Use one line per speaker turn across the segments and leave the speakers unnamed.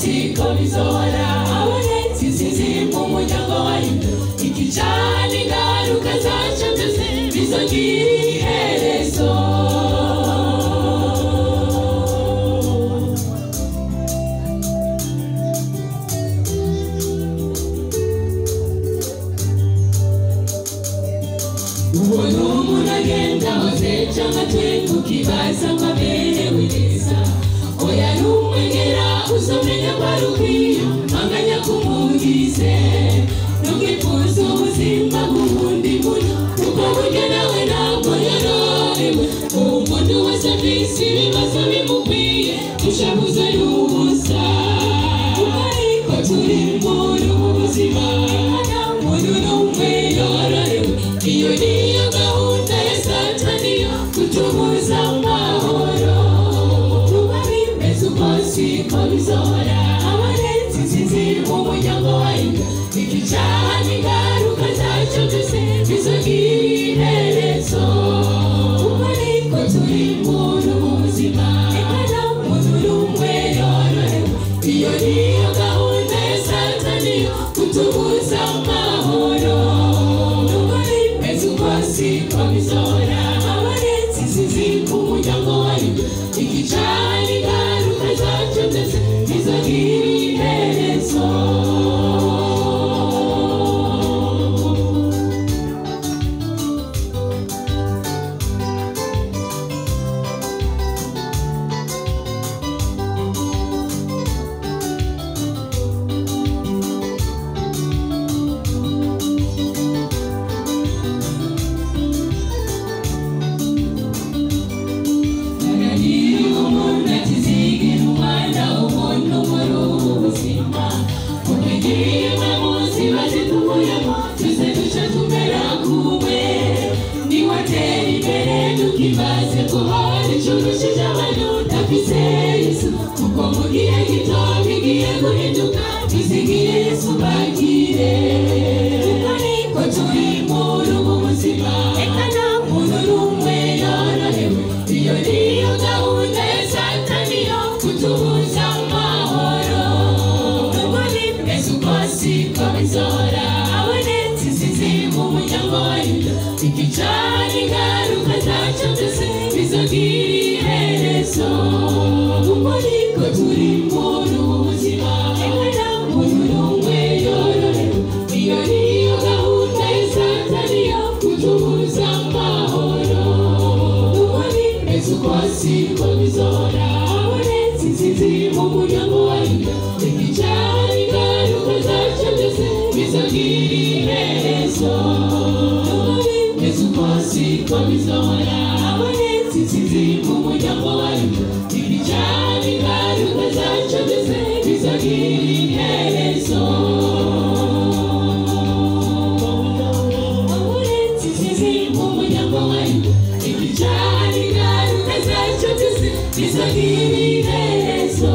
siko bizora abonetse insinzi mu muryango wayo ikijana ingaruka zacu byose bizogira iherezo ubona umuntu agenda wazeca amatwi kukibaza ngo aberewe neza oya numwegera uzomenya ko ari ukwiyo anganya kumubwize ntukifuza ubuzima bw'ubundi muntu kuko burya nawe ntabwo yorohewe umuntu wese afise ibibazo bimukwiye dushabuze n'ubusa ariko turi muri ubu buzima umuntu n'umwe yorohewe iyo niyo gahunda ya satani kutubuza amahoro tuba bimeze uko siko bizora abonetse insinzi mu muryango wayo ikicaha n'ingaruka zacyo byose bizogira iherezo kuko ariko turi muri ubu buzima umuntu n'umwe yorohewe iyo niyo gahunda ya satani kutubuza amahoro siko bizora abonetse insinzi mu muryango wayo ikicaha n'ingaruka zacyo byose bizogira iherezo imaze kuhari icurushije abantu udafise Yesu kuko mu gihe gito bigiye guhinduka bizigiye Yesu bagire ariko turi muri ubu buzima reka nta muntu n'umwe yorohewe iyo niyo gahunda ya satani yo kutubuza amahoro nubwo bimeze uko siko bizora abonetse insinzi mu muryango wayo ikicaha n'ingaruka zacyo byose bizogira iherezo kuko ariko turi muri ubu buzima reka nta muntu n'umwe yorohewe iyo niyo gahunda ya satani yo kutubuza amahoro nubwo bimeze uko siko bizora abonetse insinzi mu muryango wayo ikicaha n'ingaruka zacyo byose bizogira iherezo siko bizora abonetse insinzi mu muryango wayo ikicaha n'ingaruka zacyo byose bizogira iherezo abonetse insinzi mu muryango wayo ikicaha n'ingaruka zacyo byose bizogira iherezo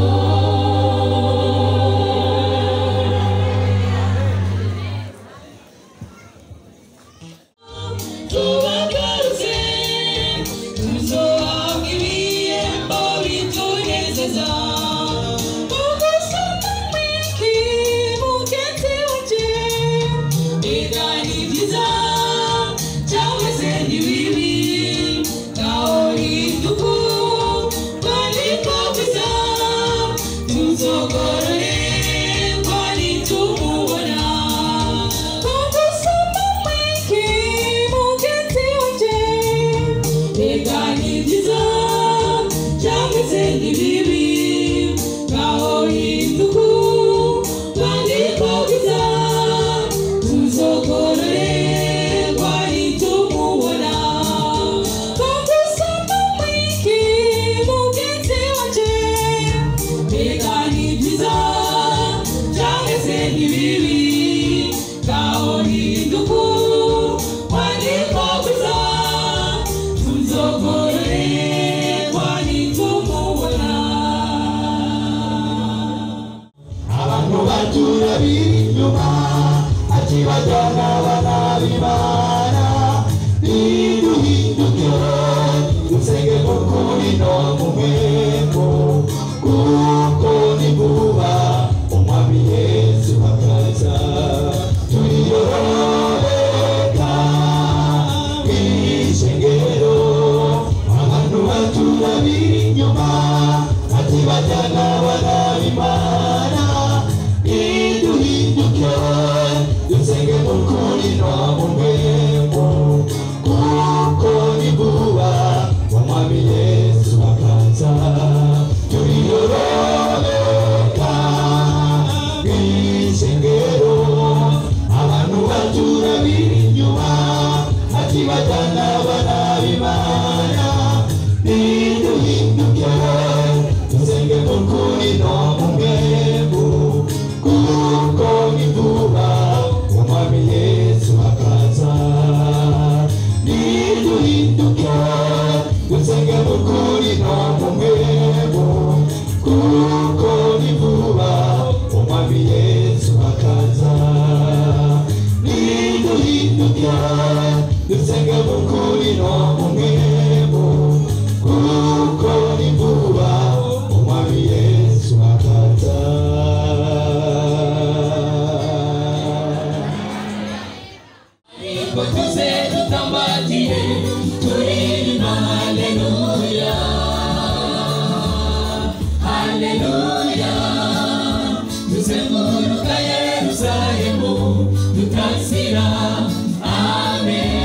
Kuko ni vuba inyuma ati bajyana barabimana iduhinduke dusenge mu kuri no mu mpemu kuko ni vuba umwami Yesu akaza turiyororeka mw'isengero abantu batura biri inyuma ati bajyana barabimana iduhinduke dusenge mu kuri no mu mpemu kuko ni vuba umwami Yesu akaza iduhinduke dusenge mu kuri no mu mpemu kuko ni vuba umwami Yesu akaza iduhinduke dusenge mu kuri no mu mpemu kuko ni vuba umwami Yesu akaza.
Ariko tuze dutambatire turirimba haleluya haleluya tuzenguruka Yerusalemu tutasira amen.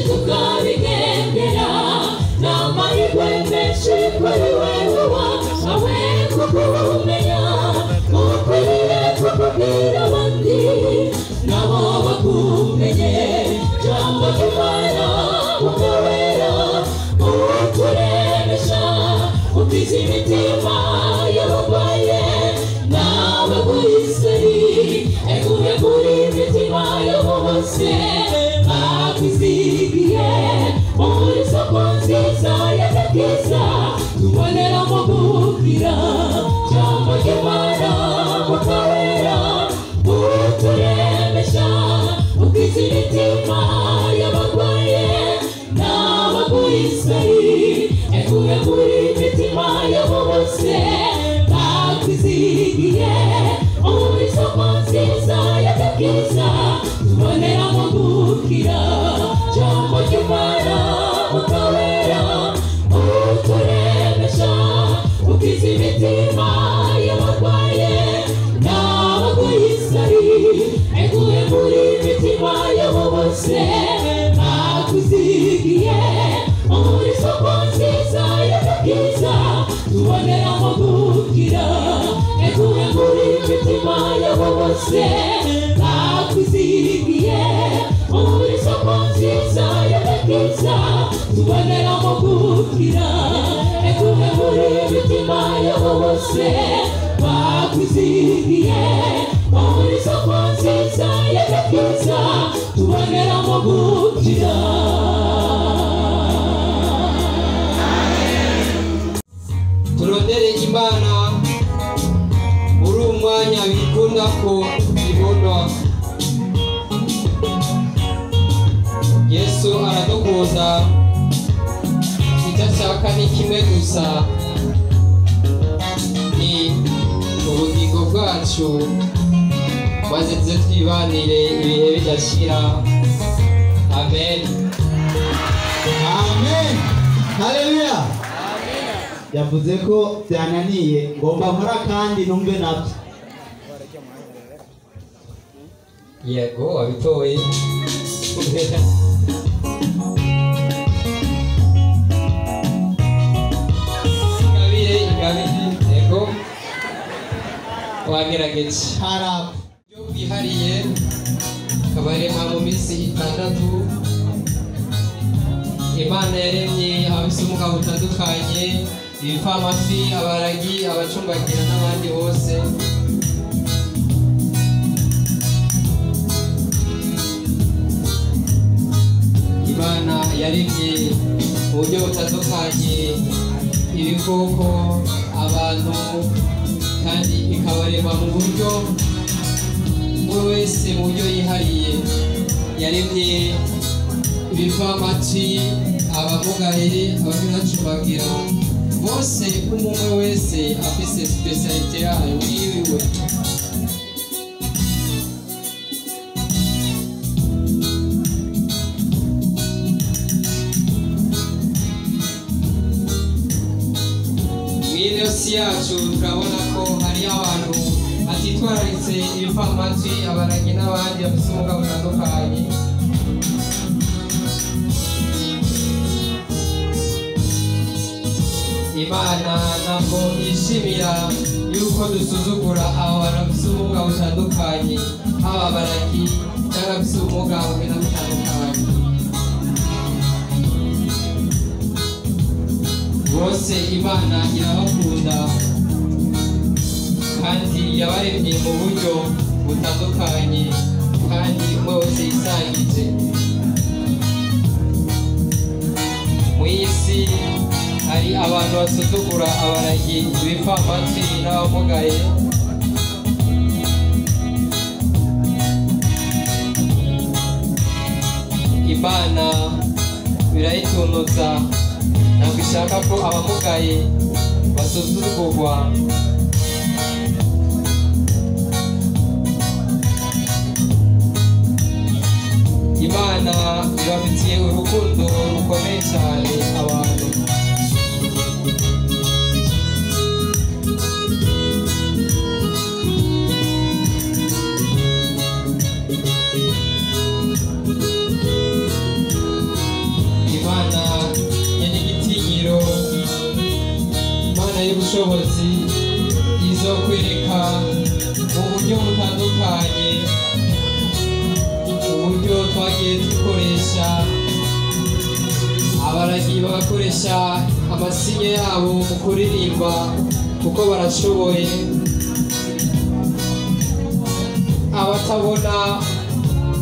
Tukabigendera n'amahirwe menshi kuri we ukiza imitima y'abarwaye n'abaguhiseri ekuhekura imitima y'abo bose bakwizigiye muri soko nziza y'agakiza tuboneramo gukira jambo ry'Imana mukabera uturemesha ukiza imitima y'abarwaye n'abaguhiseri ekuhekura imitima y'abo bose bakwizigiye muri soko nziza y'agakiza tuboneramo gukira jambo ry'Imana mukabera uturemesha ukiza imitima y'abarwaye n'abaguhiseri ekuhekura imitima y'abo bose bakwizigiye muri soko nziza y'agakiza tuboneramo gukira ekuhekura imitima y'abo bose bakwizigiye muri soko nziza y'agakiza tuboneramo gukira ekuhekura imitima y'abo bose bakwizigiye muri soko nziza y'agakiza tuboneramo gukira.
Turondere Imana muri umwanya bikunda ko ibona. Yesu aradukuza icyo ashaka ni kimwe gusa, ni ubugingo bwacu maze tuze twibanire ibihe bidashira. Amen.
Amen. Haleluya. Yavuze ko byananiye ngomba nkora kandi numve nabyo.
Yego wabitoye. Ingabire yego wagerageje.
Harap
Yo bwihariye kabarema mu minsi 6. Imana yaremye abafite ubumuga butandukanye, ibipfamatwi, abaragi, abacumbagira n'abandi bose. Imana yaremye mu buryo butandukanye ibikoko, abantu, kandi ikabarema mu buryo buri wese mu buryo yihariye. Yaremye ibipfamatwi, abamugaye, abacumbagira, bose umwe wese afise specialite yayo yiwe. Mw'isi yacu turabona ko hari abantu batitwararitse ibipfamatwi, abaragi n'abandi bafite ubumuga butandukanye. Imana ntabwo yishimira yuko dusuzugura abo bantu bafite ubumuga butandukanye, haba abaragi cyangwa bafite ubumuga butandukanye. Bose Imana irabakunda kandi yabaremye mu buryo butandukanye kandi umwe wese yisangije. Mu isi hari abantu basuzugura abaragi, ibipfamatwi n'abamugaye. Imana birayitunuza, ntabwo ishaka ko abamugaye basuzugurwa. Imana ibafitiye urukundo rukomeye cyane abantu. Imana y'igitinyiro, Imana y'ubushobozi, izokwereka mu buryo butandukanye uburyo twagiye dukoresha abaragiye bagakoresha amasinye yabo mu kuririmba kuko barashoboye. Abatabona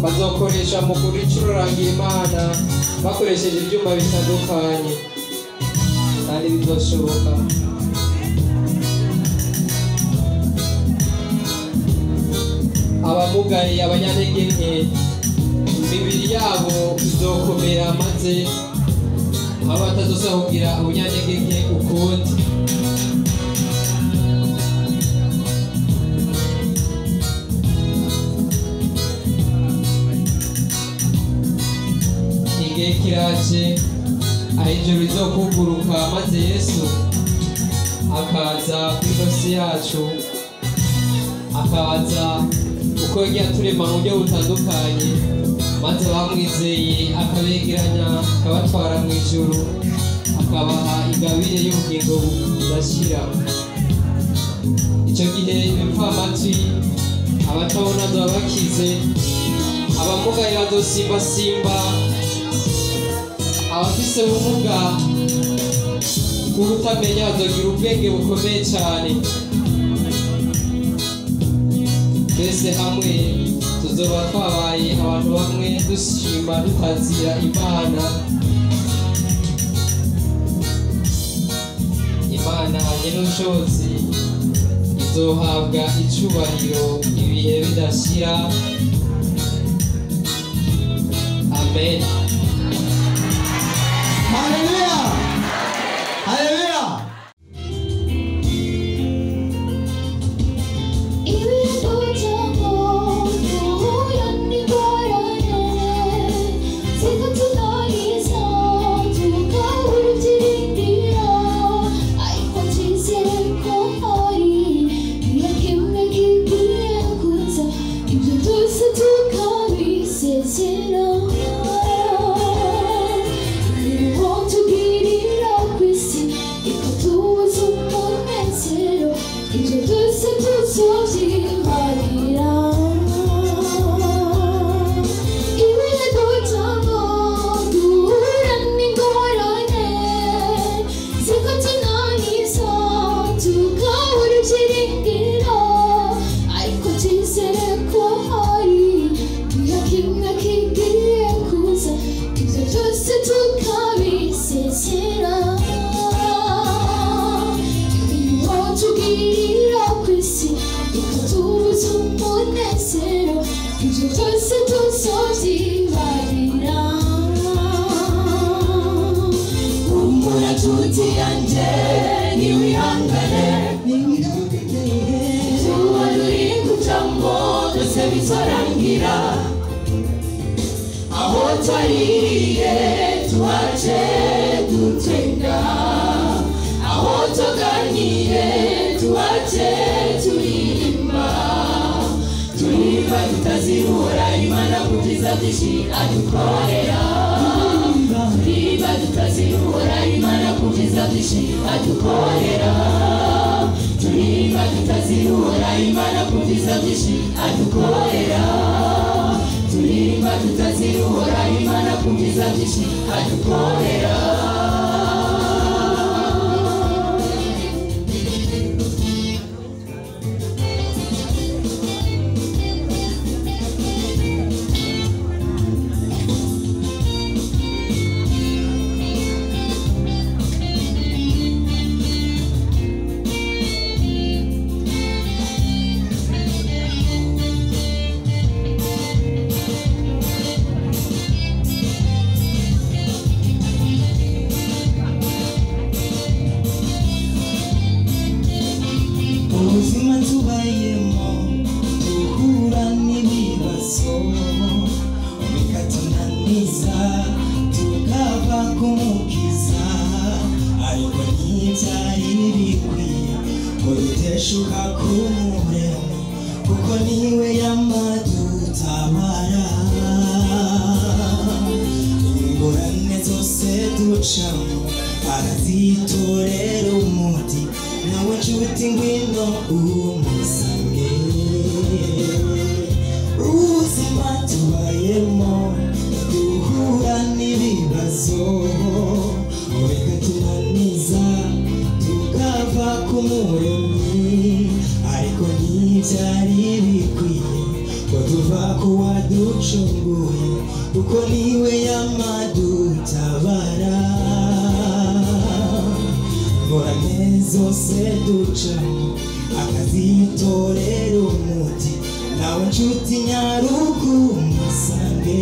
bazokoresha mu kuricurangira Imana bakoresheje ibyuma bitandukanye kandi bizoshoboka. Abamugaye, abanyantege nke, imibiri yabo izokomera maze abo batazosaba kugira ubunyantege nke ukundi. Igihe kiraje aho ijuru rizokuguruka maze Yesu akaza kuri isi yacu, akaza uko yagiye aturema mu buryo butandukanye, maze bamwizeye akabegeranya akabatwara mu ijuru, akabaha ingabire y'ubugingo budashira. Icyo gihe ibipfamatwi, abatabona bazaba bakize, abamugaye bazosimbasimba, abafise ubumuga bw'ubutamenya bazogira ubwenge bukomeye cyane. Twese hamwe tuzoba twabaye abantu bamwe dushima dutazira Imana. Imana nyen'ubushobozi izohabwa icubahiro ibihe bidashira. Amen.
Hallelujah! Hallelujah!
Ubuzima tubayemo duhura n'ibibazo umuremyi ariko ntibyari bikwiye ko tuva ku waducunguye kuko niwe yamadutabara ngorane zose ducamo akazitorera umuti nawe nshuti nyarukundo usange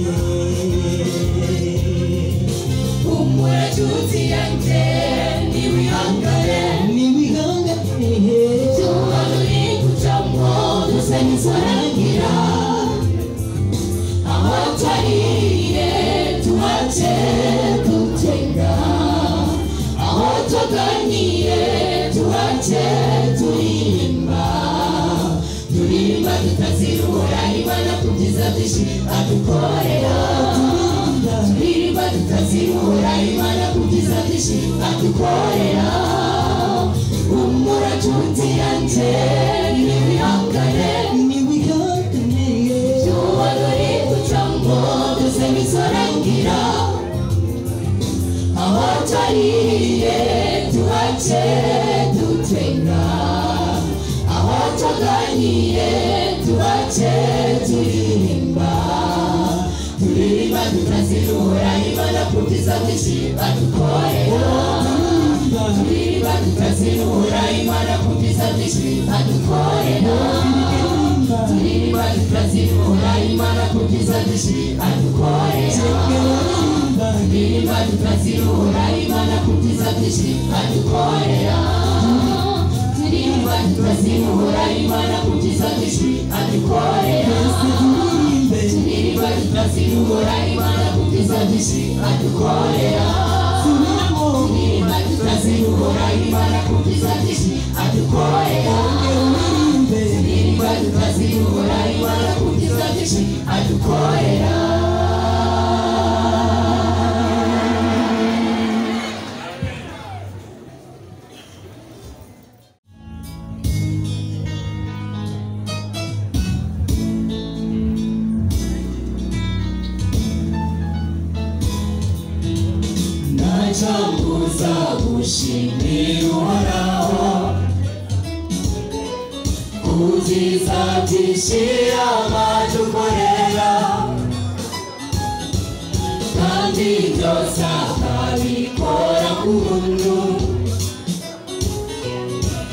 humura nshuti yanjye niwihangane tubona uri gucamo dusa n'izorangira aho twariye tuhace dutenga aho twaganiye tuhace turirimba tutazirura Imana ku byiza byinshi adukorera turirimba tutazirura Imana ku byiza byinshi adukorera humura nshuti yanjye niwihangane tubona uri gucamo dusa n'izorangira aho twariye tuhace dutwenga aho twaganiye tuhace turirimba tutazirura Imana ku byiza byinshi adukorera turirimba tutazirura Imana ku byiza byinshi adukorera turirimba tutazirura Imana ku byiza byinshi adukorera turirimba tutazirura Imana ku byiza byinshi adukorera turirimba tutazirura Imana ku byiza byinshi adukorera turirimba tutazirura Imana ku byiza byinshi adukorera turirimba tutazirura Imana ku byiza byinshi adukorera turirimba tutazirura Imana ku byiza byinshi adukorera Chambuza gushimira Uhoraho kuziza byinshi amadukorera kandi byose akabikora ku buntu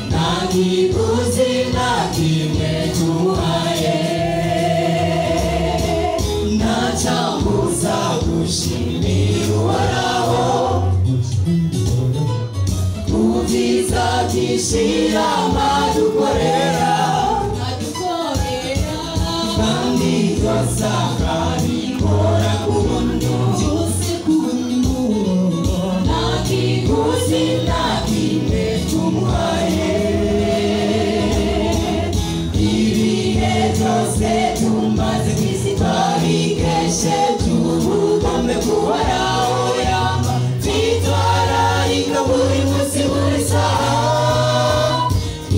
nta kiguzi na kimwe tumuhaye nta chambuza gushimira Uhoraho kuziza byinshi amadukorera kandi byose akabikora ku buntu nta kiguzi na kimwe tumuhaye ibihe byose tumaze ku isi twabikeshe by'ubugome bw'Uhoraho yama twitwararika buri munsi buri saha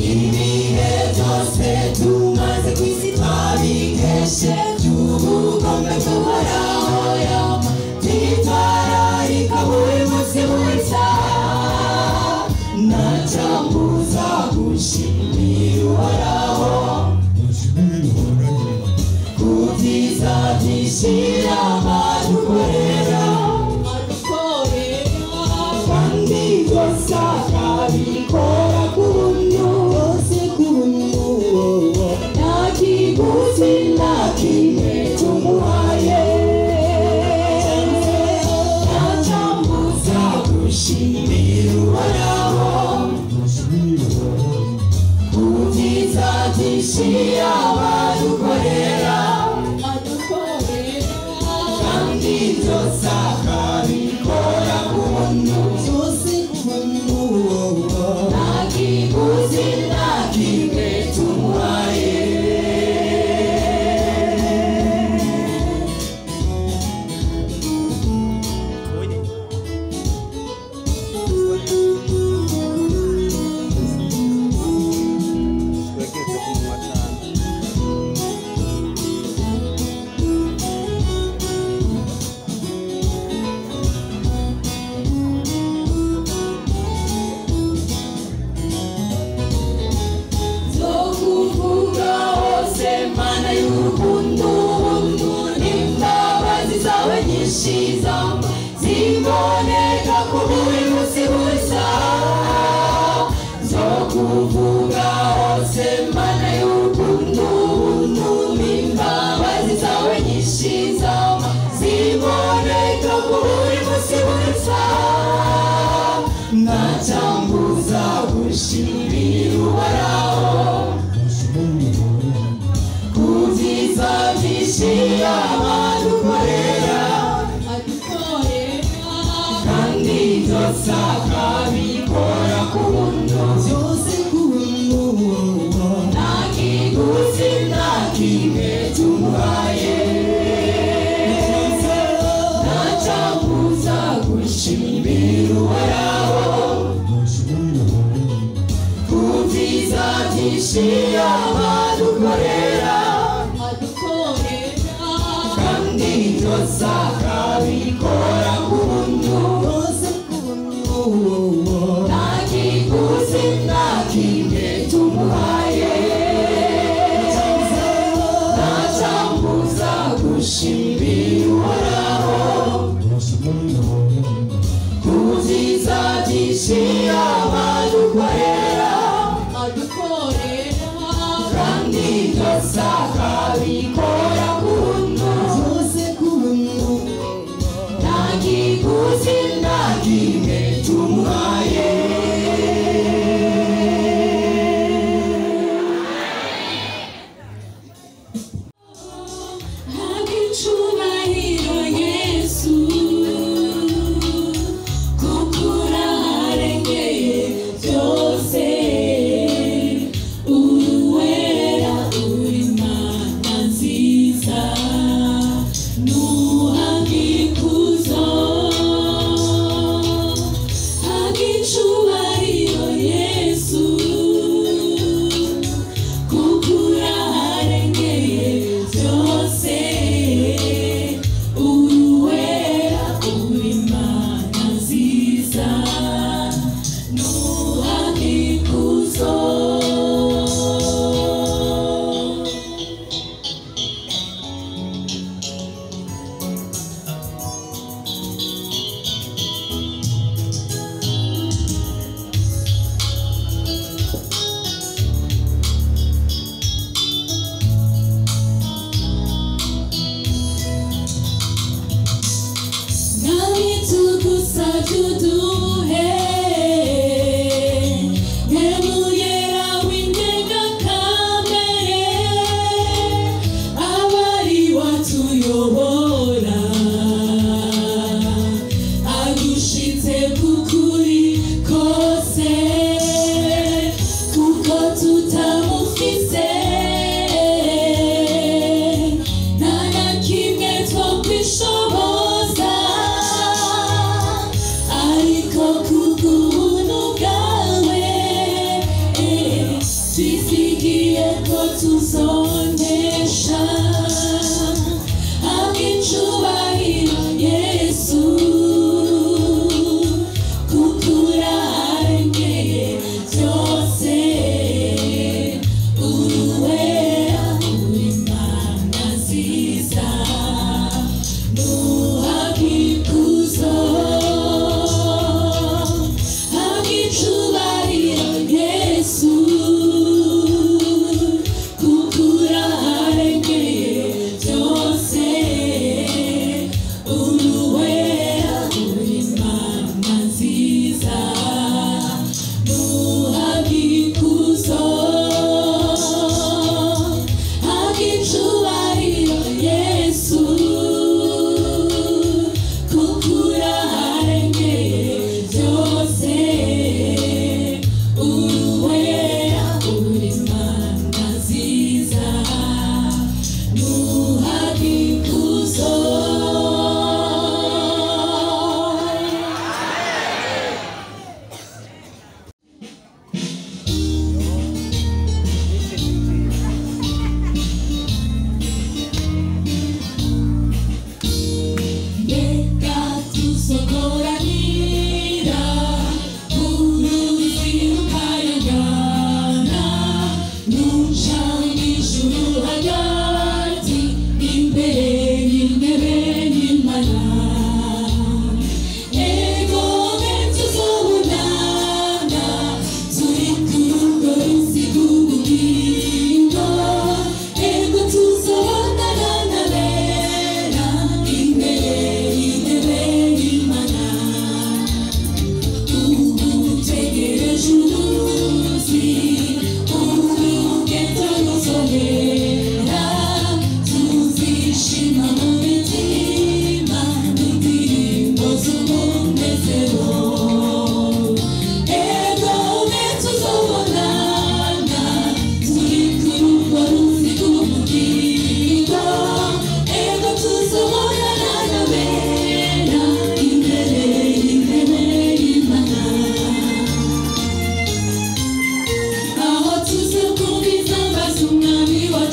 ibihe byose tumaze ku isi twabikeshe by'ubugome bw'Uhoraho yama twitwararika buri munsi buri saha nta chambuza gushimira Uhoraho kubyiza byinshi amadukorera kandi byose akabikora ku buntu nta kiguzi na kimwe tumuhaye nta chambuza gushimira Uhoraho kubyiza byinshi amadukorera kandi byose akabikora ku buntu nta kiguzi na kimwe tumuhaye tuzagushimira uhoraho kubyiza byinshi abadukorera kandi byose akabikora ku buntu
byose ku buntu
nta kiguzi nta kimwe tumuhaye ntacyamuza gushimira uhoraho kubyiza byinshi abadukorera kandi byose akabikora ku buntu
byose ku buntu
nta kiguzi nta kimwe tumuhaye ntacyamuza gushimira uhoraho kubyiza byinshi abadukorera kandi byose akabikora ku buntu
byose ku buntu
nta kiguzi nta kimwe tumuhaye Icyubahiro Yesu kuko uraharengeye byose uwera uri Mana nziza nuhagikuzo icyubahiro Yesu kuko uraharengeye byose uwera uri Mana nziza nuhagikuzo nabitugusabye uduhe nyamuyera w'indengakamere abari watuyobora agushitse kukuri kose kuko tutamufise nta na kimwe twokwishoboza ariko kubw'ubuntu bwawe twisigiye ko tuzonesha icyubahiro Yesu kuko uraharengeye byose uwera uri Mana nziza nuhagikuzo icyubahiro Yesu kuko uraharengeye byose uwera uri Mana nziza nuhagikuzo icyubahiro Yesu kuko uraharengeye byose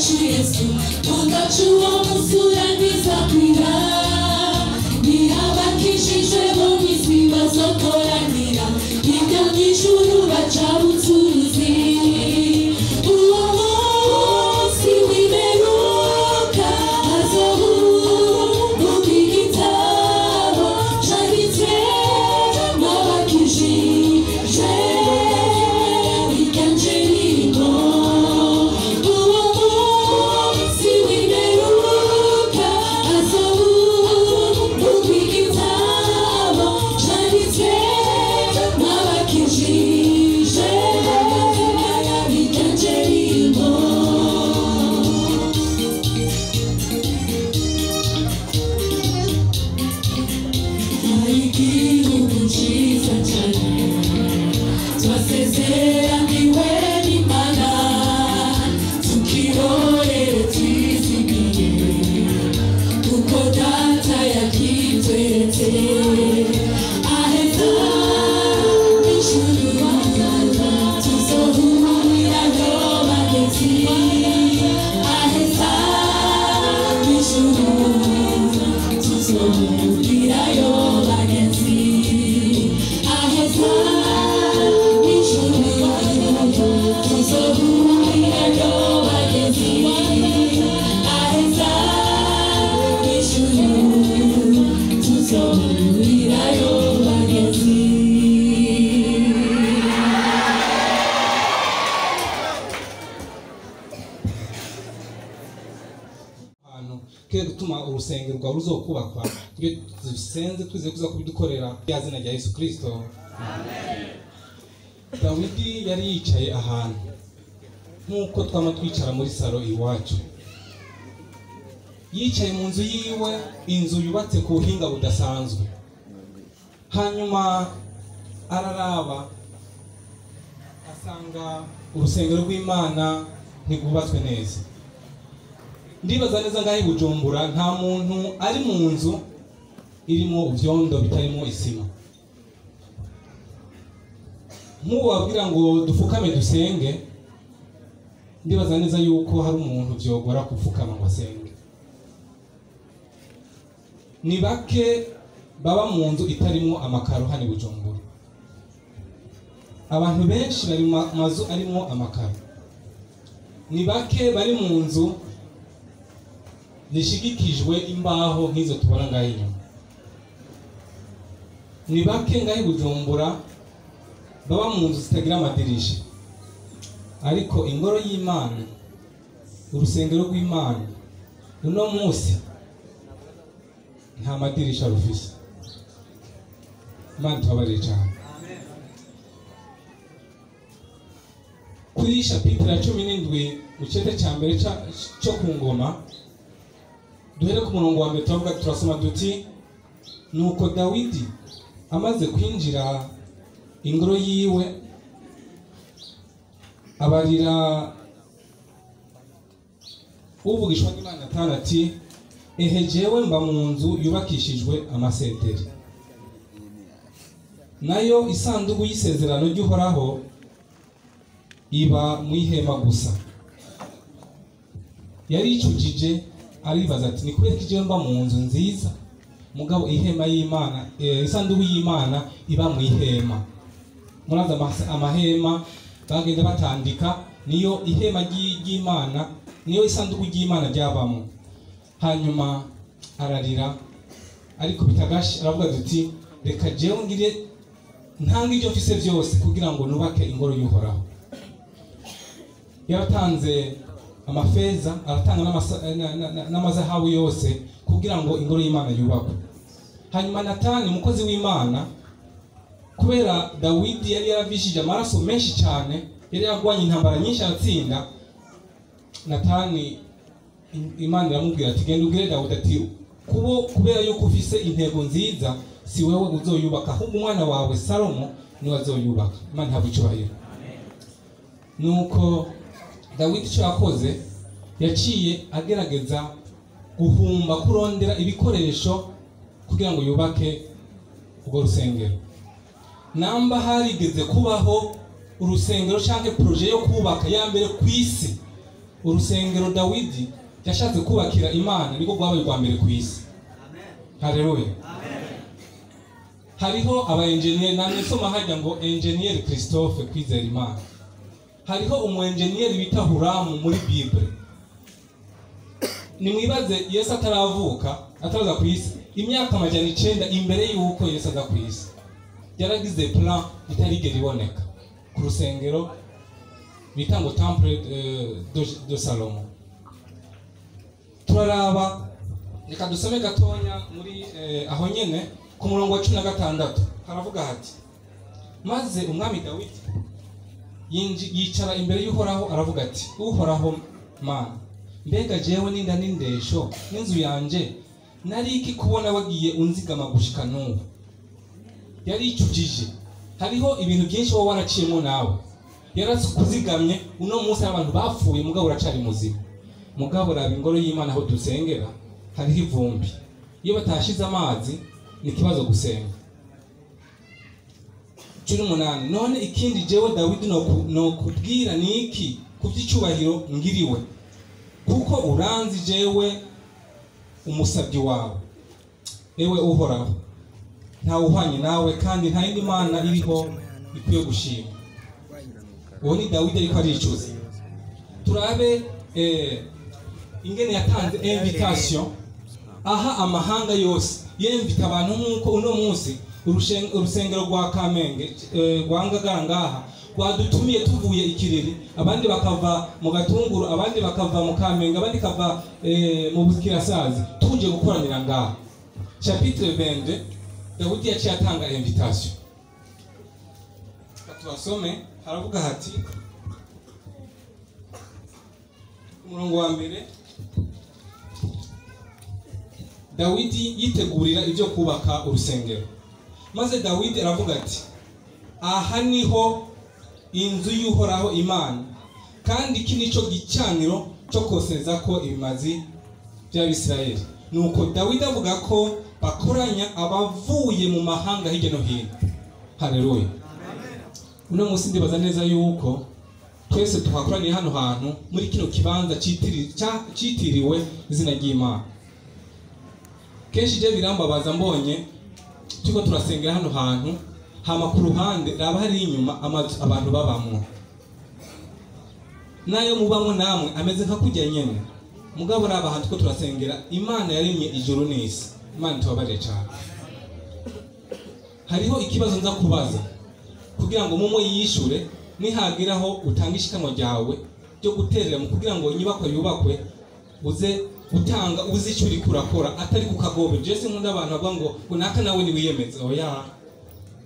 wacu Yesu ugacu wo musura ntizakwira ntihabakishije bo mw'isi bazokoranira ibyo mw'ijuru baca buturuzi uwo munsi w'imperuka hazohurwa igitabo canditswe n'abakijije biganje birimo uwo munsi w'imperuka hazohurwa igitabo canditswe n'abakijije biganje birimo igihugu cyiza cyane twasezeraniwe n'Imana tukirorere twizigiye kuko data yakitweretse aheza ijuru tuzohurirayo bagezi aheza ijuru tuzohurirayo bagezi aheza ijuru tuzohurirayo bagezi aheza ijuru tuzohurirayo bagezi.
ahantu kiye gutuma urusengero rwawe ruzokubakwa twe dusenze twize kuza kubidukorera ya zina rya Yesu Kristo. Dawidi yari yicaye ahantu nk'uko twama twicara muri salo iwacu, yicaye mu nzu yiwe, inzu yubatse ku buhinga budasanzwe. Hanyuma araraba asanga urusengero rw'Imana ntirwubatswe neza. Ndibaza neza ngaho i Bujumbura nta muntu ari mu nzu irimo ivyondo bitarimo isima. Nk'ubu wabwira ngo dufukame dusenge, ndibaza neza yuko hari umuntu vyogora gufukama ngo asenge. Ni bake baba mu nzu itarimo amakaro hano i Bujumbura. Abantu benshi bari mu mazu arimo amakaro. Ni bake bari mu nzu zishigikijwe imbaho nk'izo tubona ngaho inyuma. Ni bake ngaho i Bujumbura baba mu nzu zitagira amadirisha. Ariko ingoro y'Imana, urusengero rw'Imana uno munsi nta madirisha rufise. Imana tubabarire cyane. Kuri chapitre ya 17 mu cete cya mbere cyo ku ngoma, duhere ku murongo wa mbere turavuga turasoma duti nuko Dawidi amaze kwinjira ingoro yiwe abarira uvugishwa n'Imana Natani ati ehe jewe mba mu nzu yubakishijwe amasederi, nayo isanduku y'isezerano ry'Uhoraho iba mu ihema gusa. Yari icujije aribaza ati ni kubera ko mba mu nzu nziza mugabo ihema y'Imana, isanduku y'Imana iba mu ihema. Muraza amahema bagenda batandika, niyo ihema ry'Imana, niyo isanduku y'Imana ryabamo. Hanyuma ararira ariko bitagashi, aravuga ati reka jewe ngire ntanga ibyo mfise byose kugira ngo nubake ingoro y'Uhoraho. Yaratanze amafeza, aratanga n'amazahabu yose kugira ngo ingoro y'Imana yubakwe. Hanyuma Natani umukozi w'Imana, kubera Dawidi yari yaravishije amaraso menshi cyane, yari yaragwanye intambara nyinshi aratsinda, Natani Imana iramubwira ati genda ubwire Dawidi ati kubera yuko ufise intego nziza si wewe uzoyubaka, ahubwo umwana wawe Salomo niwe azoyubaka. Imana ihabwe icyubahiro. Nuko Dawidi icyo yakoze, yaciye agerageza guhumba kurondera ibikoresho kugira ngo yubake urwo rusengero. Namba harigeze kubaho urusengero cyangwa projet yo kubaka ya mbere ku isi, urusengero Dawidi yashatse kubakira Imana niko rwabaye rwa mbere ku isi. Haleluya. Hariho aba engineer namwe soma hajya ngo engineer Christophe kwizera Imana. Hariho umu engineer bita Huramu muri Bible. Nimwibaze Yesu ataraza ku isi imyaka 900 imbere y'uko Yesu aza ku isi. Yaragize plan itarigera iboneka ku rusengero bita ngo Temple de Salomon. Turaraba reka dusome gatonya muri aho nyene ku murongo wa 16 haravuga hati maze umwami Dawidi yicara imbere y'Uhoraho aravuga ati Uhoraho Mana mbega jewe ninda n'indesho n'inzu yanje nari iki kubona wagiye unzigama gushika n'ubu. Yari icujije hariho ibintu byinshi wowe waraciyemo nawe yarasukuzigamye uno munsi abantu bapfuye mugabo uracari muzima. Mugabo raba ingoro y'Imana aho dusengera hariho ivumbi, iyo batashize amazi ni kibazo gusenga. 18 none ikindi jewe Dawidi no kubwira niki kuvyicubahiro ngiriwe kuko uranzi jewe umusabyi wawe ewe Uhoraho nta uhwanye nawe kandi nta yindi mana iriho ikwiye gushima. Uwo ni Dawidi ariko aricuza. Turabe ingene yatanze invitation aha amahanga yose yemvita abantu nkuko uno munsi urusengero rwa Kamenge rwa Ngagara ngaha rwadutumiye tuvuye ikiriri, abandi bakava mu Gatunguru, abandi bakava mu Kamenge, abandi kava mu Bukirasazi tuje gukoranira ngaha. Chapitre 22 Dawidi yaciye atanga invitation. Batwasome haravuga hati umurongo wa mbere Dawidi yitegurira ibyo kubaka urusengero. Maze Dawidi aravuga ati aha niho inzu y'Uhoraho Imana kandi iki nico gicaniro cyo koseza ko ibimazi by'Abisirayeli. Nuko Dawidi avuga ko bakoranya abavuye mu mahanga hirya no hino. Haleluya. Uno munsi ndibaza neza yuko twese tuhakoraniye hano hantu muri kino kibanza citiriwe izina ry'Imana. Kenshi je birambabaza mbonye tuko turasengera hano hantu hama ku ruhande raba hari inyuma abantu babamwo nayo mubamwo namwe ameze nka kujya nyene. Mugabo raba hantu ko turasengera Imana yaremye ijuru n'isi. Imana tubabarire cyane. Hariho ikibazo nza kubaza kugira ngo mumo yishure nihagiraho utanga ishikamo ryawe byo guterera mu kugira ngo inyubako yubakwe uze utanga uzicuri kurakora atari kukagobe. Jesse nkunda abantu bavuga ngo naka nawe ni wiyemeze. Oya,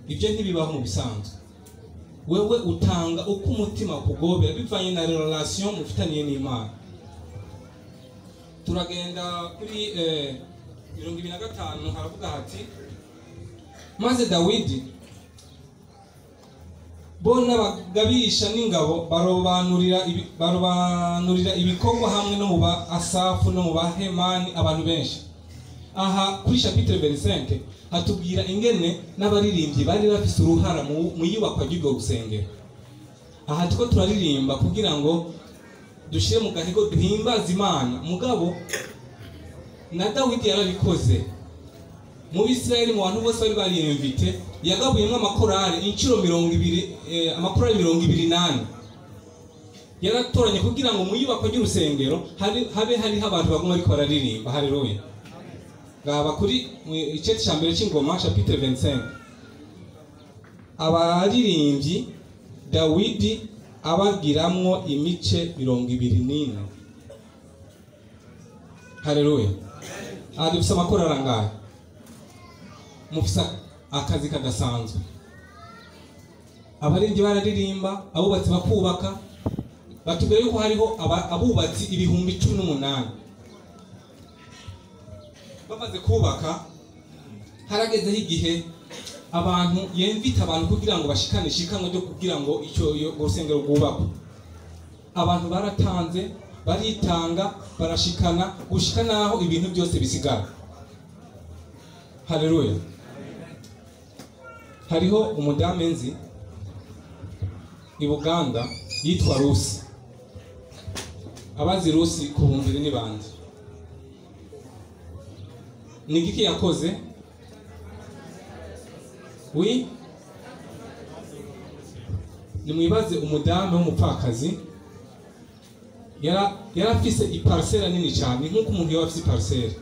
ibyo ntibibaho mu bisanzwe. Wewe utanga uko umutima ukugobera bivanye na relation mufitaniye n'Imana. Turagenda kuri 25 haravuga hati maze Dawidi bona bagabisha n'ingabo barobanurira ibikorwa hamwe no mu ba Asafu no mu ba Hemani abantu benshi. Aha kuri chapitre 25 hatubwira ingene n'abaririmbyi bari bafise uruhara mu yubakwa ry'urwo rusengero. Aha tuko turaririmba kugira ngo dushire mu gahigo duhimbaza Imana. Mugabo na Dawidi yarabikoze mu Bisirayeli mu bantu bose bari bariyemvite yagabuyemo amakorari inciro 200 amakorari 28 yaratoranye kugira ngo mu yubako ry'urusengero habe hari abantu baguma ariko bararirimba. Haleluya. Gaba kuri icete cya mbere cy'ingoma chapitre 25 abaririmbyi Dawidi abagiramwo imice 24. Haleluya. Adufisa amakorari angahe? Mufisa akazi kadasanzwe. Abaririmbyi bararirimba, abubatsi bakubaka. Batubwira yuko hariho abubatsi 18,000. Bamaze kubaka haragezeho igihe abantu yemvita abantu kugira ngo bashikane shikanwe ryo kugira ngo icyo urusengero rwubakwe. Abantu baratanze baritanga barashikana gushika naho ibintu byose bisigara. Haleluya. Hariho umudamu nzi i Buganda yitwa Rusi. abazi Rusi ku bumbiri ni bande? Ni iki yakoze? Oui, nimwibaze umudamu w'umupfakazi yarafise iparcelle nini cyane nk'uko umuntu yaba afise iparcelle,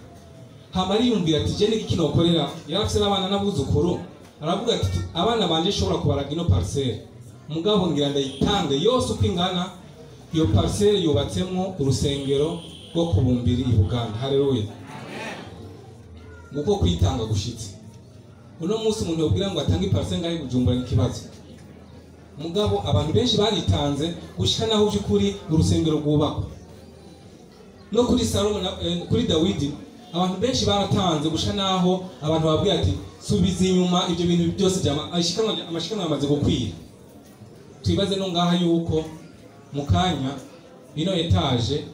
hama ariyumvira ati je n'iki nokorera, yarafise n'abana n'abuzukuru, aravuga ati abana banje shobora kubaraga ino parcelle, mugabo ngira ndayitange yose uko ingana. Iyo parcelle yubatsemo urusengero rwo kubumbiri i Buganda. Haleluya, nguko kwitanga gushitse. Uno munsi umuntu yobwira ngo atange parcelle ngaho Bujumbura n'ikibazo, mugabo abantu benshi baritanze gushika naho by'ukuri urusengero rwubakwa. No kuri Salomo kuri Dawidi abantu benshi baratanze gushika naho abantu babwira ati subiza inyuma ibyo bintu byose amashikanwa yamaze gukwira. Twibaze no ngaha yuko mukanya ino etage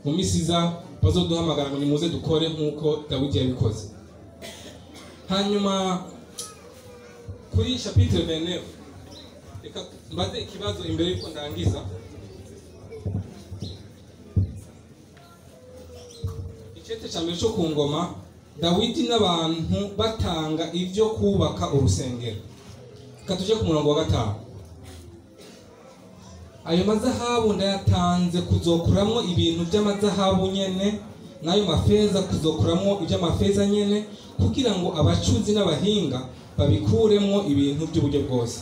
mu misiza bazoduhamagara ngo nimuze dukore nkuko Dawidi yabikoze. Hanyuma kuri chapitre 29 reka mbaze ikibazo imbere yuko ndangiza. Icete cyambere cyo ku ngoma, Dawidi n'abantu batanga ibyo kubaka urusengero. Katuje ku murongo wa 5. Ayo mazahabu ndayatanze kuzokuramo ibintu by'amazahabu nyene, nayo mafeza kuzokuramo iby'amafeza nyene, kugira ngo abacuzi n'abahinga babikuremo ibintu by'uburyo bwose.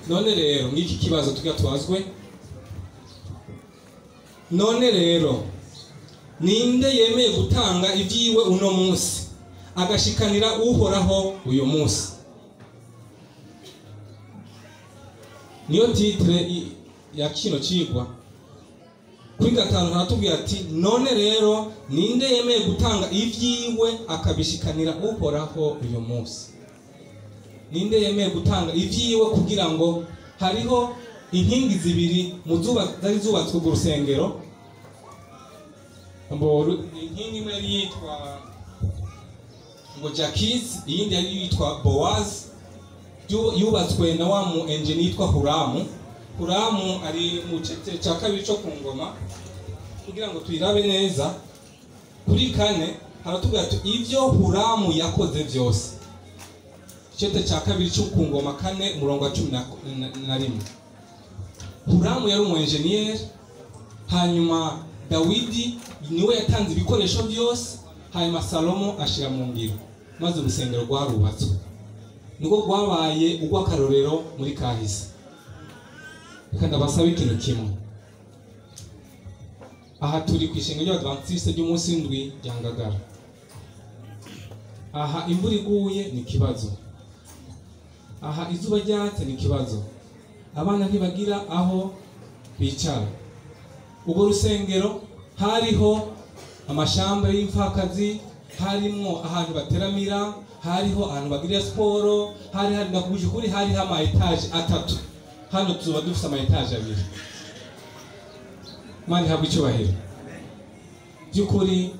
None rero ngiki kibazo tugatwazwe. None rero ninde yemeye gutanga ibyiwe uno munsi agashikanira uhoraho uyu munsi? Niyo titre ya kino cigwa. Kuri 5 haratubwira ati none rero ninde yemeye gutanga ibyiwe akabishikanira uhoraho uyu munsi? Ninde yemeye gutanga ibyiwe kugira ngo hariho inkingi zibiri mu zari zubatswe ku rusengero. Inkingi imwe yari yitwa ngo Jakiz, iyindi yari yitwa Boaz, yubatswe na wa mu engineer yitwa Huramu. Huramu ari mu cete cya kabiri cyo ku ngoma. Kugira ngo tuyirabe neza, kuri 4 haratubwira ati ibyo Huramu yakoze byose. Cete cya kabiri cyo ku ngoma 4 umurongo wa 11. Huramu yari umu engineer, hanyuma Dawidi niwe yatanze ibikoresho byose, hanyuma Salomo ashira mu ngiro, maze urusengero rwarubatswe. Niko rwabaye urw'akarorero muri kahise. Kandi abasaba ikintu kimwe. Aha turi ku ishengero ry'Abadventiste ry'umunsi w'indwi rya Ngagara. Aha imvura iguye ni kibazo. Aha izuba ryatse ni kibazo. Abana ntibagira aho bicara. Ubwo rusengero hariho amashamba y'imfakazi, harimo ahantu bateramira, hariho ahantu bagirira siporo, hari nakuje kuri hariho ama etage 3. Hano tuba dufite ama etage 2. Mani habwe icyubahiro. Byukuri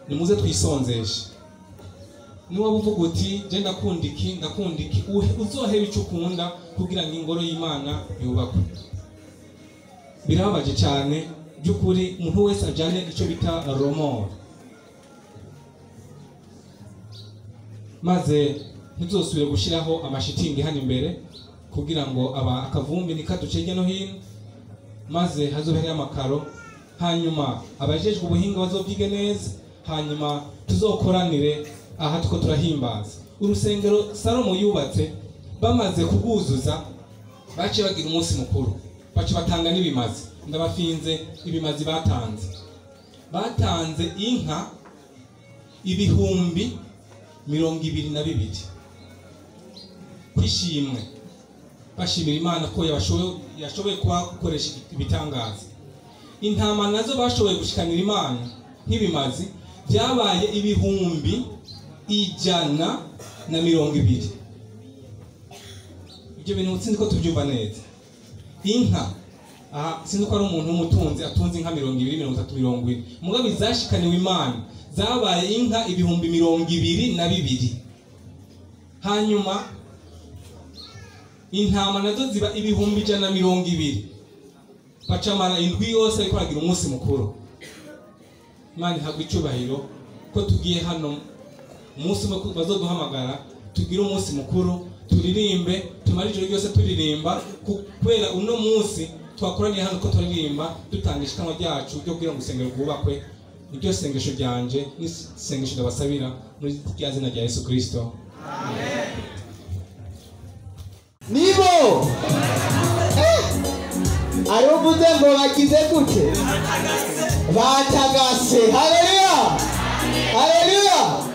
nimuze twisonzeshe. Niba uvuga uti je ndakundiki uzoheba icyo ukunda kugira ngo ingoro y'Imana yubakwe. Birabaje cyane byukuri umuntu wese ajane icyo bita romor. Maze ntuzosubire gushiraho amashitingi hano imbere kugira ngo akavumbi nikaducenge no hino, maze hazobeho amakaro, hanyuma abajejwe ubuhinga bazobyige neza, hanyuma tuzokoranire aha tuko turahimbaza. Urusengero Salomo yubatse bamaze kuguzuza, bace bagira umunsi mukuru, bace batanga n'ibimazi. Ndabafinze ibimazi batanze inka 22,000 kwishimwe, bashimira Imana ko yashoboye kubakoresha ibitangaza. Intama nazo bashoboye gushikanira Imana nk'ibimazi byabaye 120,000. Ibyo bintu sinzi ko tubyumva neza. Inka sinzi ko ari umuntu w'umutunzi atunze inka 200, 340, mugabe zashikaniwe Imana zabaye inka 22,000. Hanyuma intama nazo ziba 120,000. bacamara indwi yose ariko aragira umunsi mukuru. Imana ihabwa icyubahiro ko tugiye hano umunsi bazoduhamagara tugire umunsi mukuru, turirimbe, tumara ijoro ryose turirimba, kubera uno munsi twakoraniye hano ko turirimba dutangisha ikanwa ryacu ryo kugira ngo urusengero rwubakwe. Niryo sengesho ryanje n'isengesho ndabasabira muri rya zina rya Yesu Kristo. Amen.
Nibo ariho mvuze ngo bagize gute? Batagase. Haleluya, haleluya.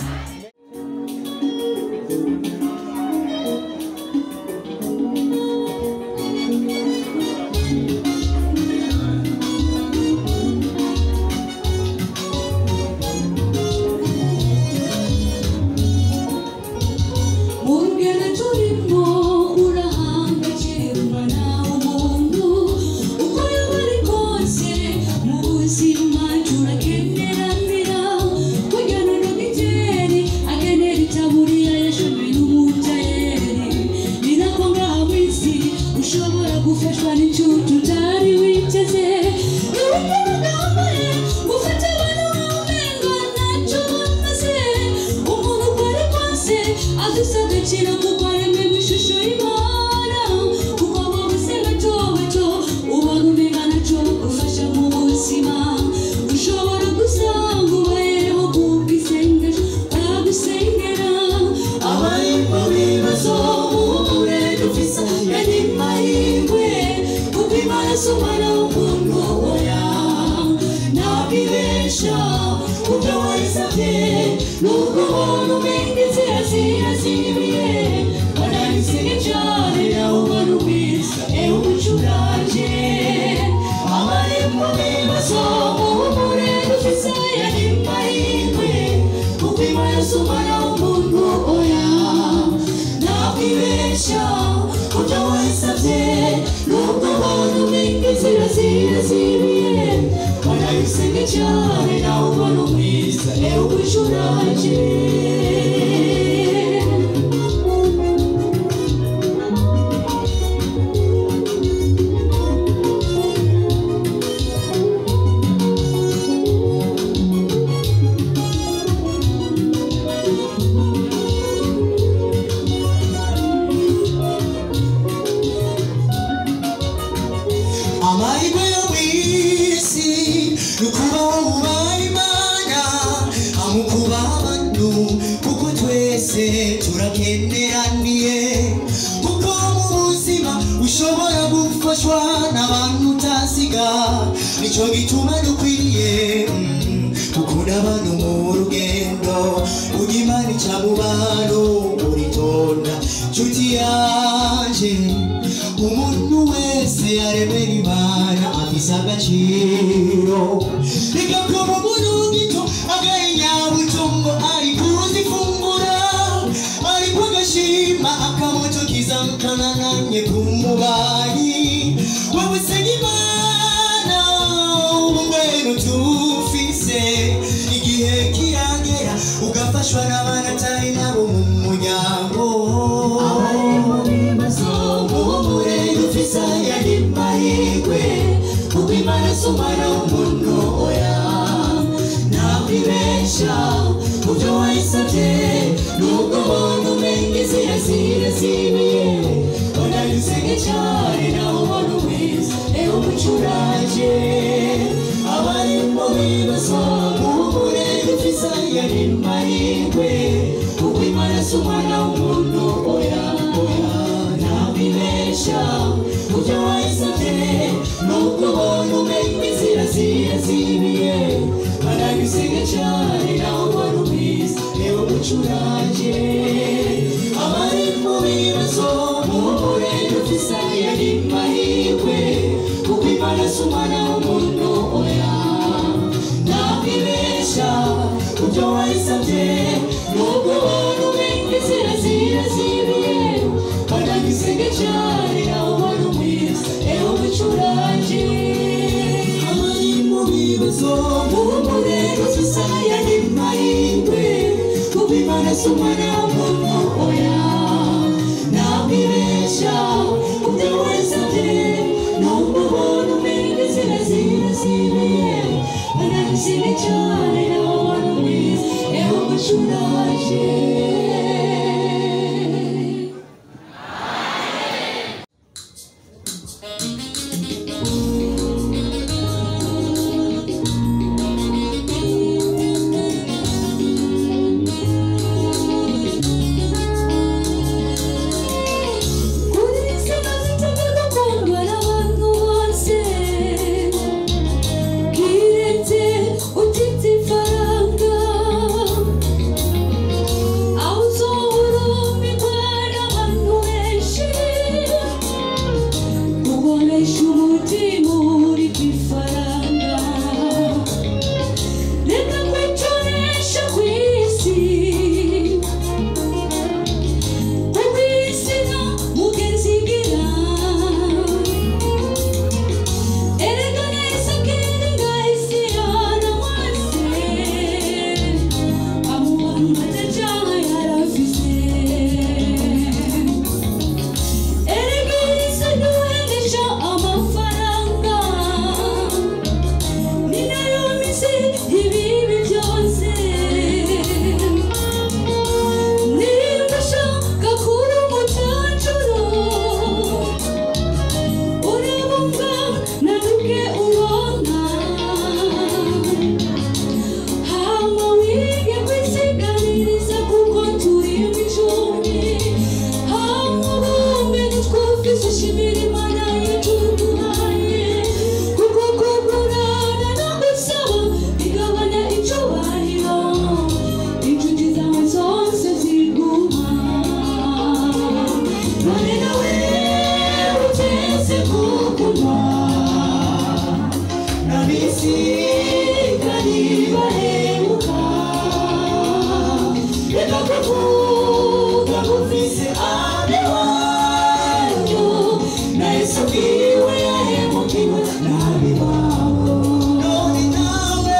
Now be Ntukoreshe umutima uri kwifaranga, reka kwicoresha kw'isi, ukw'isi nta mugenzi igira. Erega nahise akiringa isi yaramwase, amubamba atacaha yarafise. Erega isi ntuhendesha amafaranga, ni nayo mizi ibibi byose. Niba ushaka kuba umucacuro, urabumva nanuke ubona. Hama wige kwisiganiriza kuko turi mw'icumbi. Hama bumve nitwumvise ushimira Imana yaduhaye, kuko kugurana no gusaba bigabanya icubahiro. Inshuti zawe zose ziguha. None nawe uteze gukundwa n'abisigari bahemuka. Reka kuvuga ngo ufise abiwanyu, na Yesu ubwiwe yahemukiwe n'abiwabo. None nawe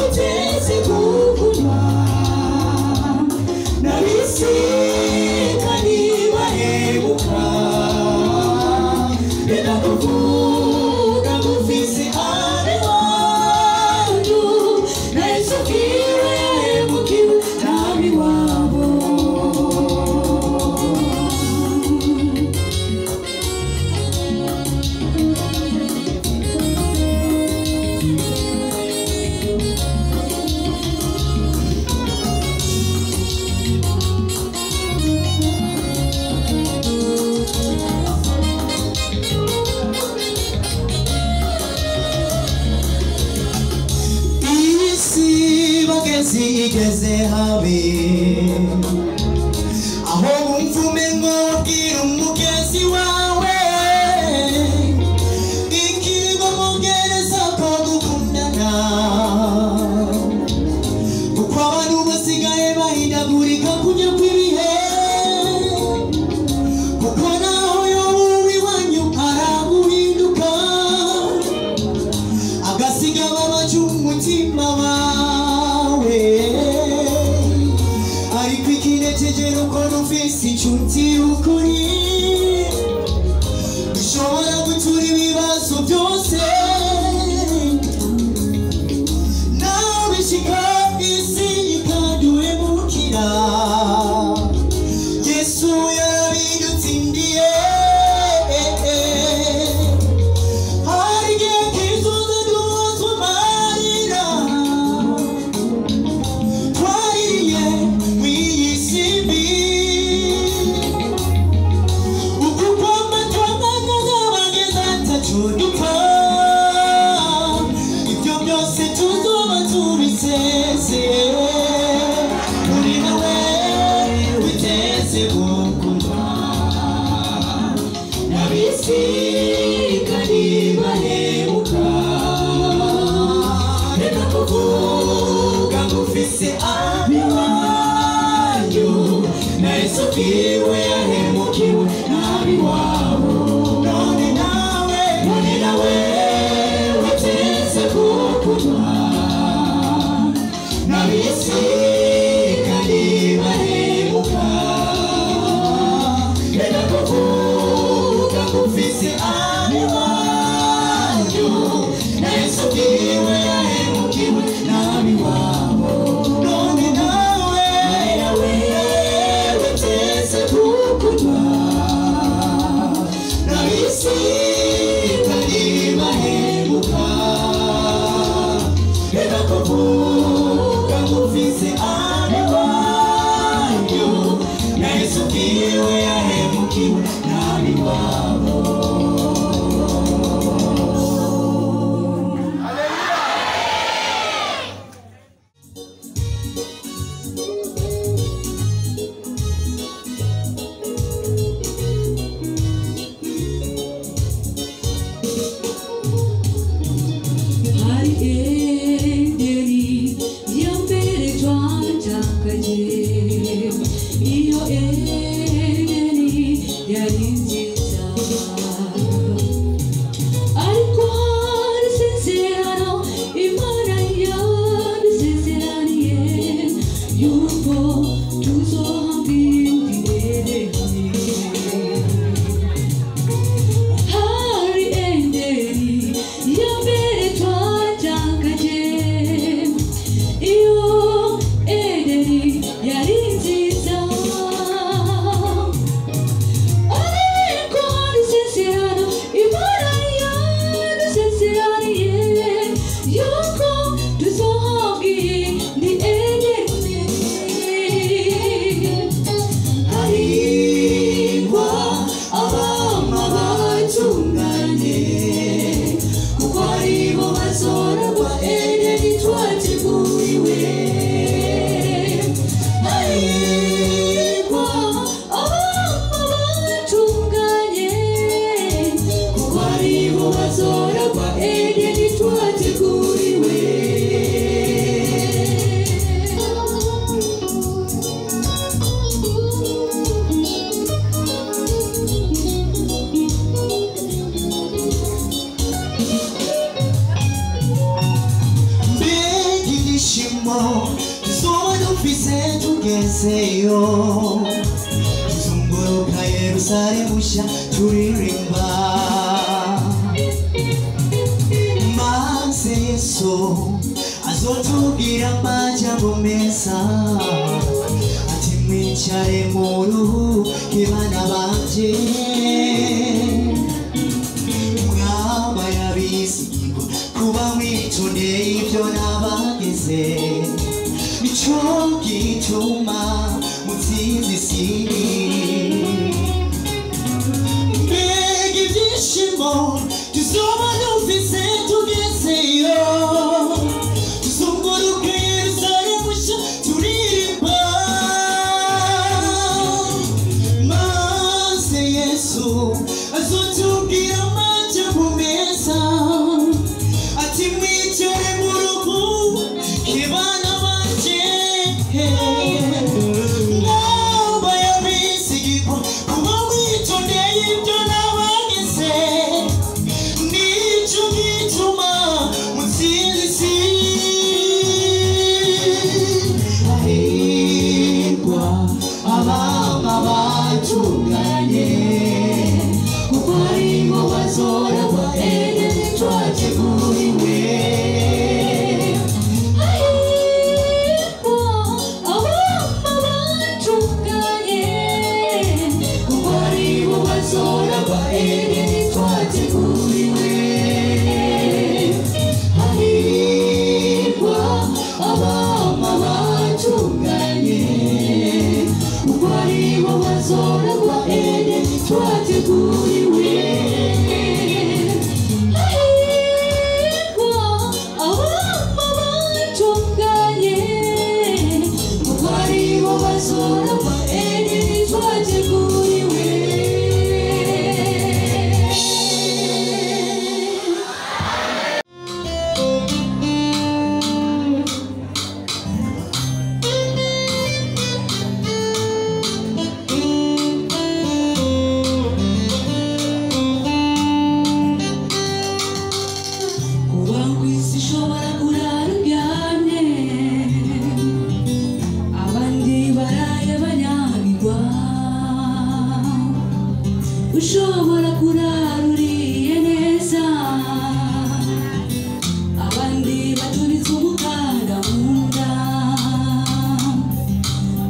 uteze gukundwa n'abisigari bahemuka. Reka kuvuga ngo ufise abiwanyu, na Yesu ubwiwe yahemukiwe n'abiwabo.
isi bageze igeze habi, aho wumva umengo ubwira umugezi wawe ikigo mugereza ko gukundana, kuko abantu basigaye bahindagurika kujya kw'ibihe, kuko naho yoba uw'iwanyu araguhinduka, agasiga ababaje umutima wawe. Ariko ikinejeje nuko ufise inshuti y'ukuri, ushobora gutura ibibazo byose. Nawe bishika isi ikaduhemukira, Yesu yarabidutsindiye. Hari igihe kizoza duhozwa amarira twaririye mw'iyi si mbi, uku kwamba twamagana abageze ataco dupfa, ibyo byose tuzoba tubisezeye. Uri nawe witeze gukundwa n'abisigari bahemuka. Reka kuvuga ngo ufise abiwanyu, na Yesu ubwiwe yahemukiwe n'abiwabo. None nawe uteze gukundwa n'abisigari bahemuka. Reka kuvuga ngo ufise abiwanyu, na Yesu ubwiwe yahemukiwe n'abiwabo. None nawe uteze gukundwa n'abisigari bahemuka. Reka kuvuga ngo ufise abiwanyu, na Yesu ubwiwe yahemukiwe n'abiwabo. tugezeyo tuzunguruka Yerusalemu nshya turirimba maze Yesu azotubwira amajambo meza ati mwicare mu ruhuke bana banje mwabaye abizigirwa kuba mwitondeye ibyo nabageze nico gituma mutsinzi isi mbega ibyishimo tuzoba dufise tugezeyo tuzunguruke Yerusalemu nshya turirimba maze Yesu azotubwira amajambo meza ati mwicare mu ruhuke bana banje mwabaye abizigirwa kuba mwitondeye ibyo nabageze nico gituma mutsinzi isi hahirwa abama batunganye kuko aribo bazoragwa Edeni twateguriwe ushobora kuraruriye neza abandi batunitse umukanda mu nda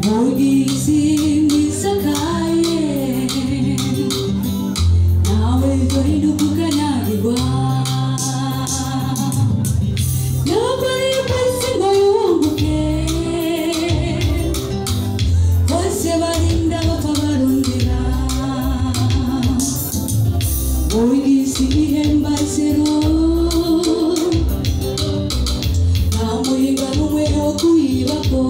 mugisi mwisakaye nawe dohinduka ukanyagirwa yabari kwisi ngo yunguke bose barinda bapfa barundira Mugisi ihemba isero nta muhinga n'umwe wo kuyibako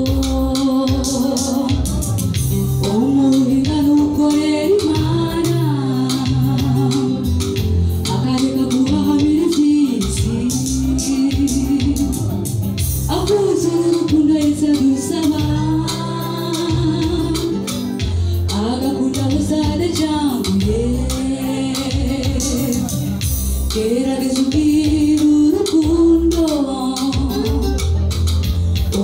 umuhinga n'ukorera Imana akareka guhahamira iby'isi akuzura urukundo Yesu adusaba agakunda buzade janguye gerageza ubwira urukundo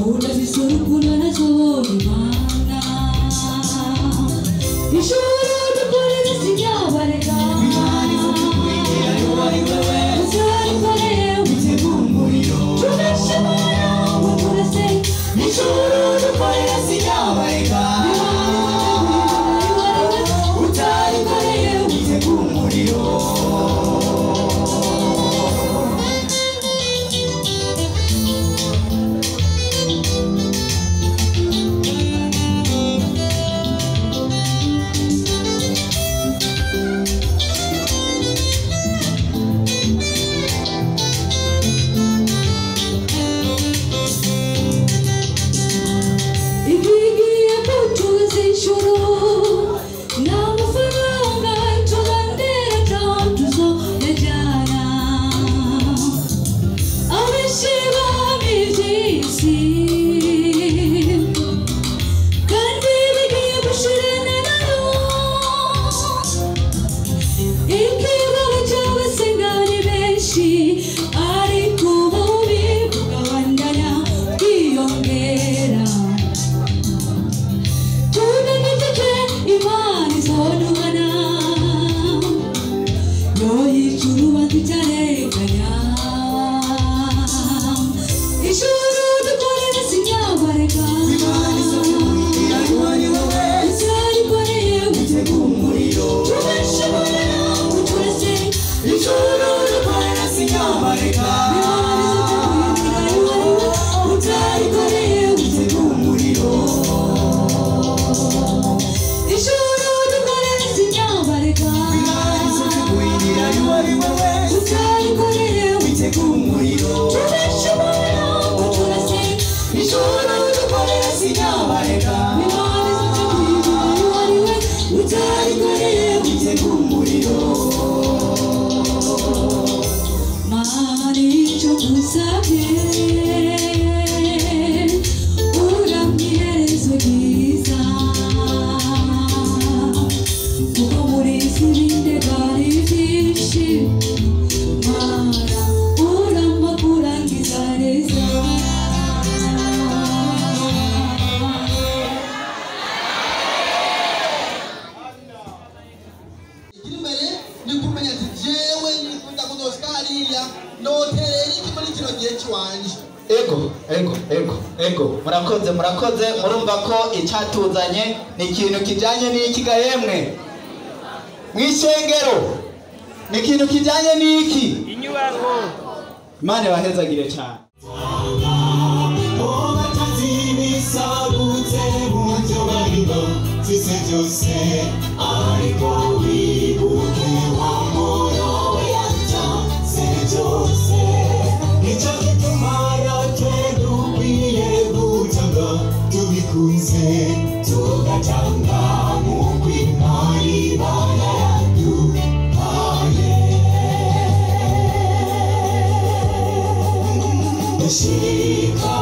udafise urukundo ntazobona Imana ijuru dukorera sinyabareka uzarikoreye witega umuriro tugashobora gukurase ijuru dukorera sinyabareka utarikoreye witega umuriro
ijuru batutarenganya ijuru dukorera sinyabareka
Imana izokugira yuwari wowe
utarikoreye
utega umuriro
tubashobora kuturase
ijuru dukorera sinyabareka
utarikoreye
utega umuriro
ijuru dukorera sinyabareka
Imana izokugira yuwari wowe
utarikoreye
utega umuriro
tubashobora kuturase
ijuru dukorera sinyabareka
utarikoreye
utega umuriro
Mari icyo gusabye uramwiherezo ryiza kuko muri isi bindega ari byinshi Mara uramba kurangiza neza
ikiri imbere ni kumenya ati jewe nikunda kuzoshika hariya noterera iki muri kino gihe cy'iwanje
ego murakoze murumva ko icyatuzanye ni ikintu kijyanye n'iki ga yemwe mw'ishengero ni ikintu kijyanye n'iki inyubako Imana ibahezagire cyane
Bisagutse mubyo barimo byose byose ariko wibuke wa muro yatanze byose nicyo gituma natwe dukwiye gutanga tubikunze tugatanga nk'uko Imana iba yaraduhaye Shika